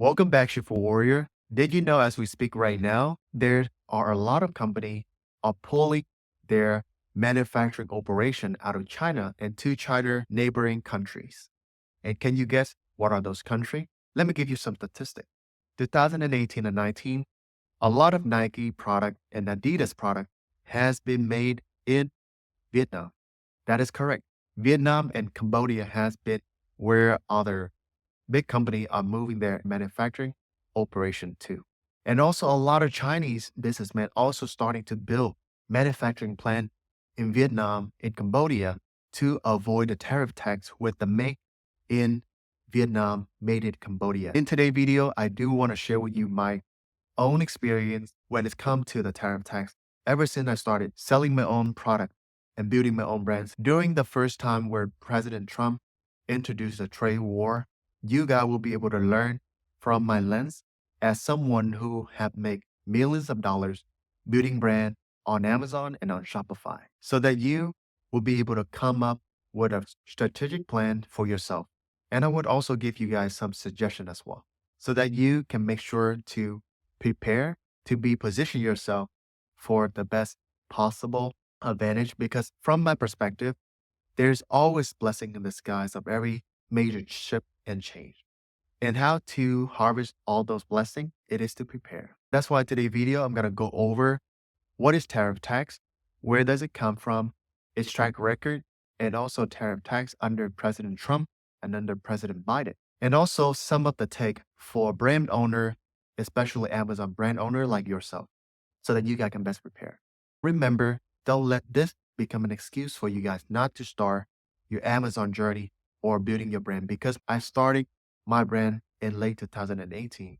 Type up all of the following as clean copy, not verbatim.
Welcome back, Shift Warrior. Did you know as we speak right now, there are a lot of companies are pulling their manufacturing operation out of China into China neighboring countries. And can you guess what are those countries? Let me give you some statistics. 2018 and 19, a lot of Nike product and Adidas product has been made in Vietnam. That is correct. Vietnam and Cambodia has been where other big company are moving their manufacturing operation to. And also a lot of Chinese businessmen also starting to build manufacturing plant in Vietnam, in Cambodia to avoid the tariff tax with the make in Vietnam, made in Cambodia. In today's video, I do want to share with you my own experience when it comes to the tariff tax. Ever since I started selling my own product and building my own brands during the first time where President Trump introduced a trade war, you guys will be able to learn from my lens as someone who have made millions of dollars building brand on Amazon and on Shopify so that you will be able to come up with a strategic plan for yourself. And I would also give you guys some suggestion as well so that you can make sure to prepare to be position yourself for the best possible advantage because from my perspective, there's always blessing in disguise of every major shift and change. And how to harvest all those blessings, it is to prepare. That's why today's video, I'm going to go over what is tariff tax, where does it come from, its track record, and also tariff tax under President Trump and under President Biden. And also some of the take for brand owner, especially Amazon brand owner like yourself, so that you guys can best prepare. Remember, don't let this become an excuse for you guys not to start your Amazon journey or building your brand because I started my brand in late 2018.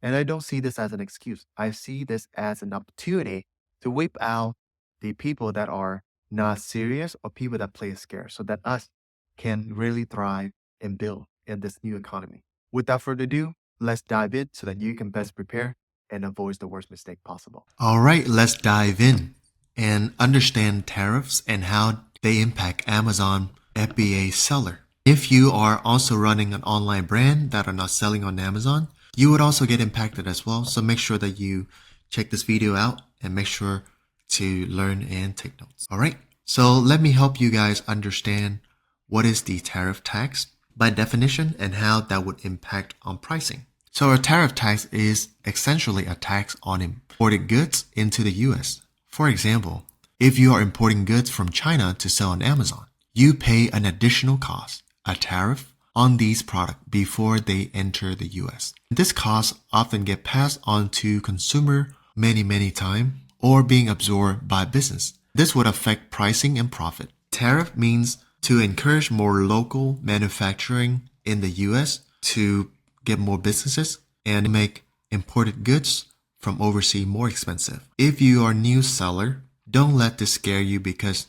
And I don't see this as an excuse. I see this as an opportunity to whip out the people that are not serious or people that play scarce so that us can really thrive and build in this new economy. Without further ado, let's dive in so that you can best prepare and avoid the worst mistake possible. All right, let's dive in and understand tariffs and how they impact Amazon FBA seller. If you are also running an online brand that are not selling on Amazon, you would also get impacted as well. So make sure that you check this video out and make sure to learn and take notes. All right, so let me help you guys understand what is the tariff tax by definition and how that would impact on pricing. So a tariff tax is essentially a tax on imported goods into the US. For example, if you are importing goods from China to sell on Amazon, you pay an additional cost, a tariff, on these products before they enter the US. This cost often get passed on to consumer many times or being absorbed by business. This would affect pricing and profit. Tariff means to encourage more local manufacturing in the US to get more businesses and make imported goods from overseas more expensive. If you are a new seller, don't let this scare you because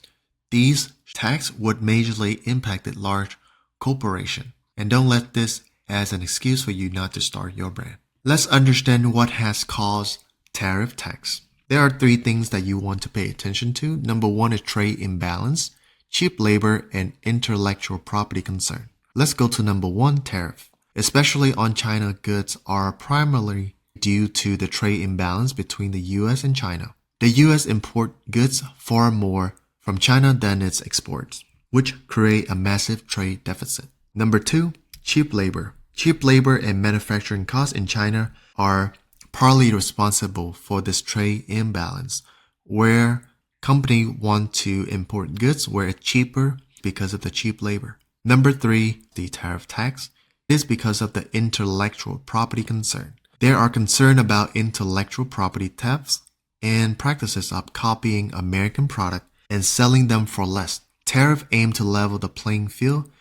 these tax would majorly impact a large corporation. And don't let this as an excuse for you not to start your brand. Let's understand what has caused tariff tax. There are three things that you want to pay attention to. Number one is trade imbalance, cheap labor, and intellectual property concern. Let's go to number one, tariff. Especially on China goods are primarily due to the trade imbalance between the US and China. The US import goods far more from China than its exports, which create a massive trade deficit. Number two, cheap labor. Cheap labor and manufacturing costs in China are partly responsible for this trade imbalance, where companies want to import goods where it's cheaper because of the cheap labor. Number three, the tariff tax is because of the intellectual property concern. There are concerns about intellectual property thefts and practices of copying American product and selling them for less. Tariff aim to level the playing field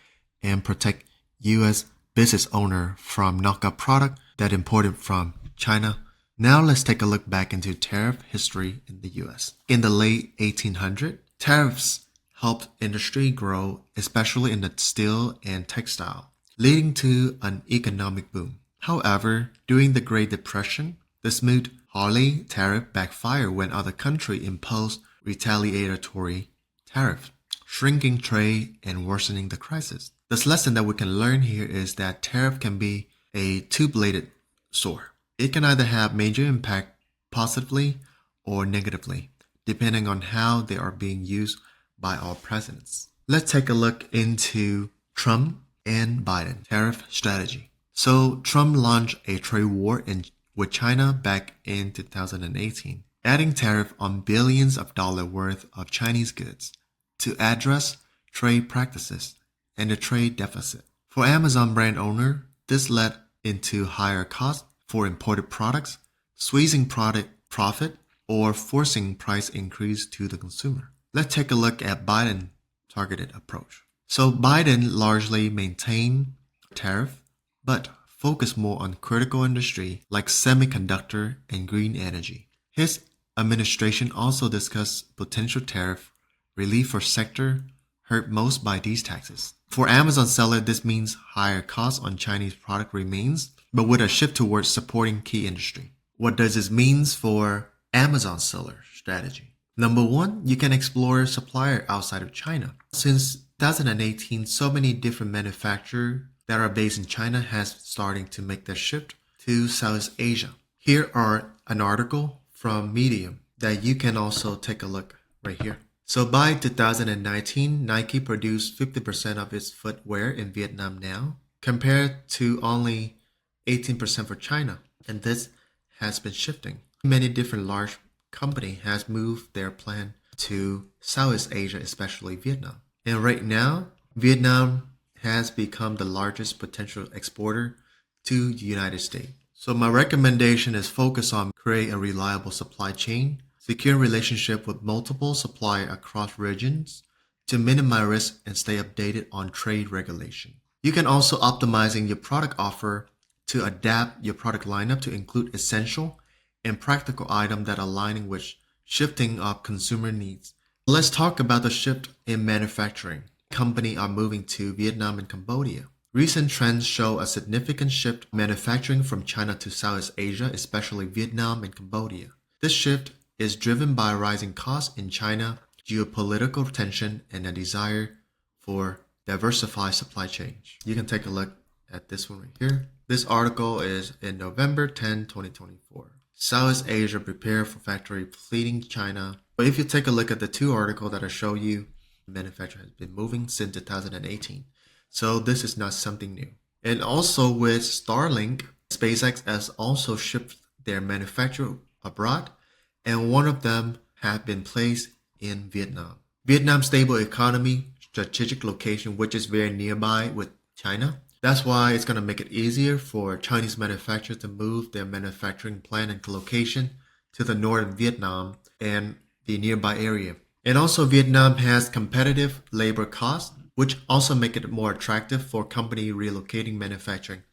and protect U.S. business owner from knockout product that imported from China. Now let's take a look back into tariff history in the U.S. In the late 1800s, tariffs helped industry grow, especially in the steel and textile, leading to an economic boom. However, during the Great Depression, the smooth Harley tariff backfired when other countries imposed retaliatory tariffs, shrinking trade and worsening the crisis. This lesson that we can learn here is that tariff can be a two-bladed store. It can either have major impact positively or negatively, depending on how they are being used by our presidents. Let's take a look into Trump and Biden tariff strategy. So Trump launched a trade war with China back in 2018, adding tariff on billions of dollars worth of Chinese goods to address trade practices and the trade deficit. For Amazon brand owner, this led into higher costs for imported products, squeezing product profit, or forcing price increase to the consumer. Let's take a look at Biden's targeted approach. So Biden largely maintained tariff, but focused more on critical industry like semiconductor and green energy. His administration also discussed potential tariff relief for sector hurt most by these taxes. For Amazon seller, this means higher costs on Chinese product remains, but with a shift towards supporting key industry. What does this mean for Amazon seller strategy? Number one, you can explore supplier outside of China. Since 2018, so many different manufacturers that are based in China has starting to make their shift to Southeast Asia. Here are an article from Medium that you can also take a look right here. So by 2019, Nike produced 50% of its footwear in Vietnam now, compared to only 18% for China. And this has been shifting. Many different large companies has moved their plan to Southeast Asia, especially Vietnam. And right now, Vietnam has become the largest potential exporter to the United States. So my recommendation is focus on create a reliable supply chain, secure relationship with multiple suppliers across regions to minimize risk and stay updated on trade regulation. You can also optimizing your product offer to adapt your product lineup to include essential and practical items that align with shifting of consumer needs. Let's talk about the shift in manufacturing. Companies are moving to Vietnam and Cambodia. Recent trends show a significant shift in manufacturing from China to Southeast Asia, especially Vietnam and Cambodia. This shift is driven by rising costs in China, geopolitical tension, and a desire for diversified supply chains. You can take a look at this one right here. This article is in November 10, 2024. Southeast Asia prepare for factory fleeing China. But if you take a look at the two articles that I show you, manufacturing has been moving since 2018. So this is not something new. And also with Starlink, SpaceX has also shipped their manufacturing abroad, and one of them have been placed in Vietnam. Vietnam's stable economy, strategic location, which is very nearby with China. That's why it's going to make it easier for Chinese manufacturers to move their manufacturing plant and location to the northern Vietnam and the nearby area. And also Vietnam has competitive labor costs, which also make it more attractive for company relocating manufacturing.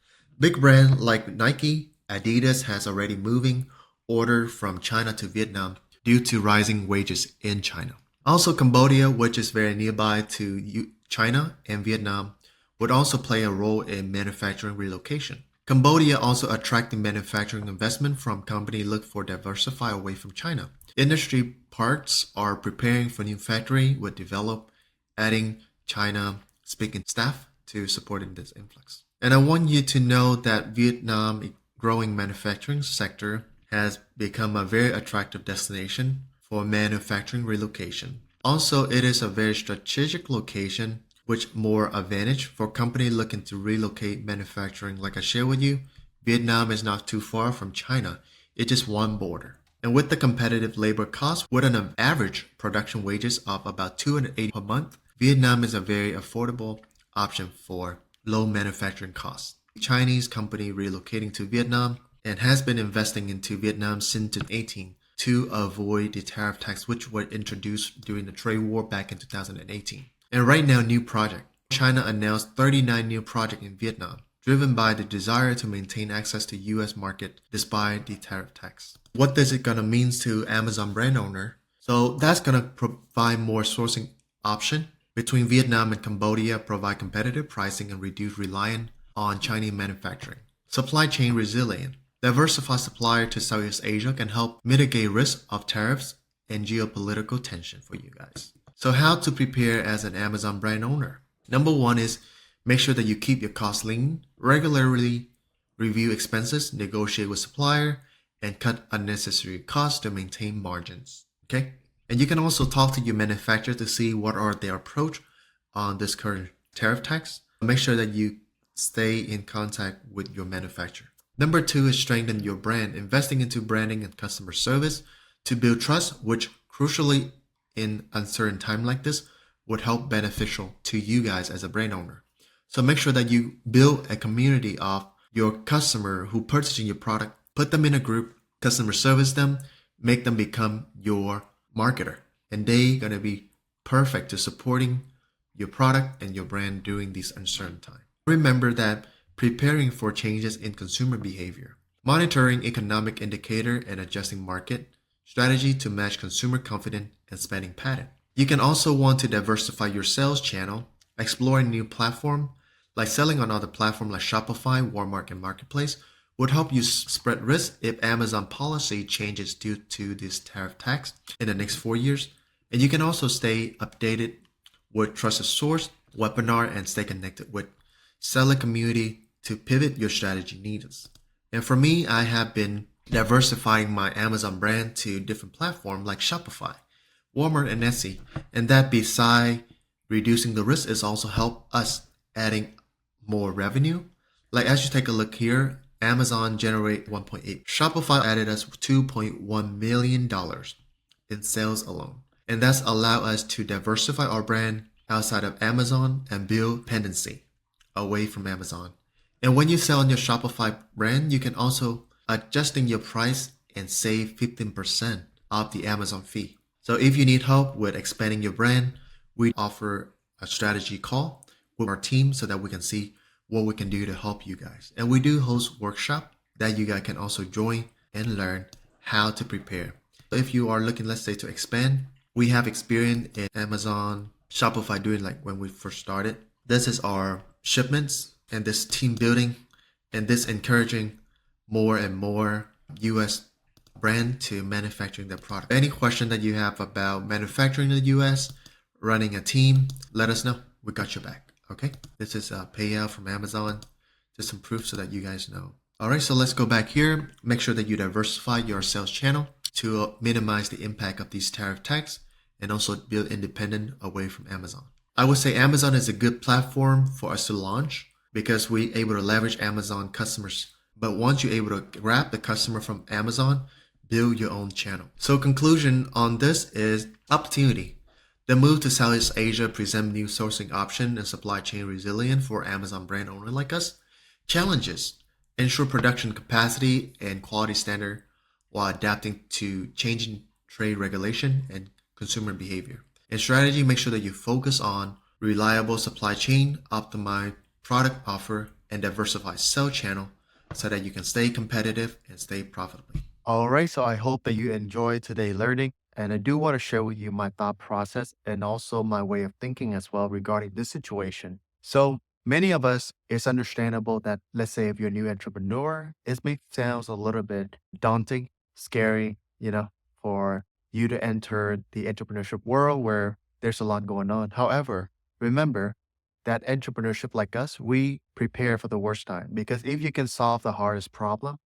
Big brands like Nike, Adidas has already moving order from China to Vietnam due to rising wages in China. Also Cambodia, which is very nearby to China and Vietnam, would also play a role in manufacturing relocation. Cambodia also attracting manufacturing investment from companies look for diversify away from China. Industry parts are preparing for new factory with develop, adding China speaking staff to supporting this influx. And I want you to know that Vietnam growing manufacturing sector has become a very attractive destination for manufacturing relocation. Also, it is a very strategic location which more advantage for company looking to relocate manufacturing. Like I shared with you, Vietnam is not too far from China. It's just one border. And with the competitive labor costs, with an average production wages of about $280 per month, Vietnam is a very affordable option for low manufacturing costs. Chinese company relocating to Vietnam and has been investing into Vietnam since 2018 to avoid the tariff tax which were introduced during the trade war back in 2018. And right now, new project. China announced 39 new projects in Vietnam, driven by the desire to maintain access to U.S. market despite the tariff tax. What is it gonna mean to Amazon brand owner? So that's gonna provide more sourcing option between Vietnam and Cambodia, provide competitive pricing and reduce reliance on Chinese manufacturing. Supply chain resilient. Diversified supplier to Southeast Asia can help mitigate risk of tariffs and geopolitical tension for you guys. So how to prepare as an Amazon brand owner? Number one is make sure that you keep your costs lean, regularly review expenses, negotiate with supplier, and cut unnecessary costs to maintain margins. Okay? And you can also talk to your manufacturer to see what are their approach on this current tariff tax. Make sure that you stay in contact with your manufacturer. Number two is strengthen your brand, investing into branding and customer service to build trust, which crucially in uncertain time like this would help beneficial to you guys as a brand owner. So make sure that you build a community of your customer who purchasing your product, put them in a group, customer service them, make them become your marketer, and they gonna be perfect to supporting your product and your brand during these uncertain times. Remember that preparing for changes in consumer behavior, monitoring economic indicator and adjusting market strategy to match consumer confidence and spending pattern. You can also want to diversify your sales channel, exploring new platform like selling on other platforms like Shopify, Walmart, and Marketplace would help you spread risk if Amazon policy changes due to this tariff tax in the next 4 years. And you can also stay updated with trusted source, webinar, and stay connected with seller community to pivot your strategy needs. And for me, I have been diversifying my Amazon brand to different platforms like Shopify, Walmart, and Etsy. And that beside reducing the risk is also help us adding more revenue. Like as you take a look here, Amazon generate 1.8. Shopify added us $2.1 million in sales alone. And that's allow us to diversify our brand outside of Amazon and build dependency away from Amazon. And when you sell on your Shopify brand, you can also adjusting your price and save 15% of the Amazon fee. So if you need help with expanding your brand, we offer a strategy call with our team so that we can see what we can do to help you guys. And we do host workshop that you guys can also join and learn how to prepare. So if you are looking, let's say, to expand, we have experience in Amazon, Shopify doing like when we first started. This is our shipments and this team building and this encouraging more and more US brand to manufacturing their product. Any question that you have about manufacturing in the US, running a team, let us know. We got your back. Okay. This is a payout from Amazon. Just some proof so that you guys know. All right. So let's go back here. Make sure that you diversify your sales channel to minimize the impact of these tariff tax and also build independent away from Amazon. I would say Amazon is a good platform for us to launch because we're able to leverage Amazon customers. But once you're able to grab the customer from Amazon, build your own channel. So conclusion on this is opportunity. The move to Southeast Asia presents new sourcing option and supply chain resilience for Amazon brand owner like us. Challenges: ensure production capacity and quality standard while adapting to changing trade regulation and consumer behavior. And strategy: make sure that you focus on reliable supply chain, optimize product offer, and diversify sell channel so that you can stay competitive and stay profitably. All right, so I hope that you enjoyed today's learning. And I do want to share with you my thought process and also my way of thinking as well regarding this situation. So many of us, it's understandable that, let's say, if you're a new entrepreneur, it may sound a little bit daunting, scary, for you to enter the entrepreneurship world where there's a lot going on. However, remember that entrepreneurship like us, we prepare for the worst time because if you can solve the hardest problem,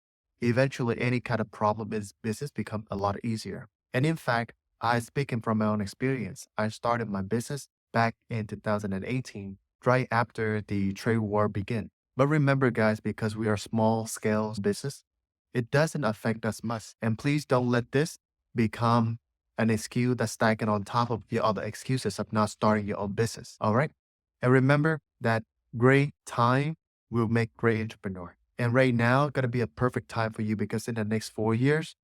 eventually any kind of problem in business become a lot easier. And in fact, I speaking from my own experience, I started my business back in 2018, right after the trade war began. But remember, guys, because we are small scale business, it doesn't affect us much. And please don't let this become an excuse that's stacking on top of your other excuses of not starting your own business. All right. And remember that great time will make great entrepreneur. And right now, gonna be a perfect time for you because in the next 4 years,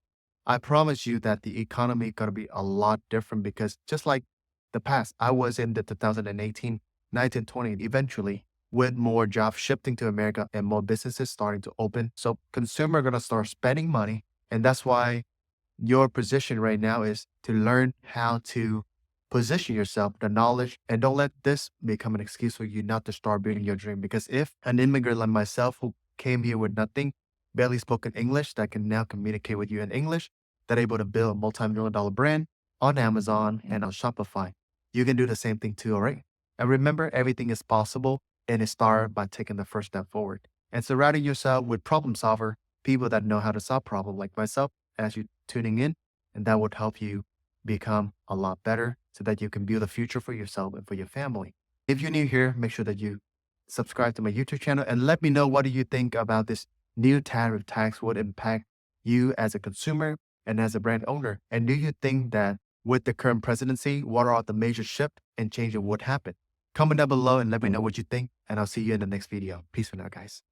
I promise you that the economy gonna be a lot different because just like the past, I was in the 2018, 19, 20, eventually with more jobs shifting to America and more businesses starting to open. So consumer gonna start spending money. And that's why your position right now is to learn how to position yourself, the knowledge, and don't let this become an excuse for you not to start building your dream. Because if an immigrant like myself who came here with nothing, barely spoken English, that can now communicate with you in English, that able to build a multi-million dollar brand on Amazon and on Shopify, you can do the same thing too, all right? And remember, everything is possible and it starts by taking the first step forward. and surrounding yourself with problem solver, people that know how to solve problems like myself as you tuning in, and that would help you become a lot better so that you can build a future for yourself and for your family. If you're new here, make sure that you subscribe to my YouTube channel and let me know what do you think about this new tariff tax would impact you as a consumer and as a brand owner. And do you think that with the current presidency, what are the major shift and change that would happen? Comment down below and let me know what you think, and I'll see you in the next video. Peace for now, guys.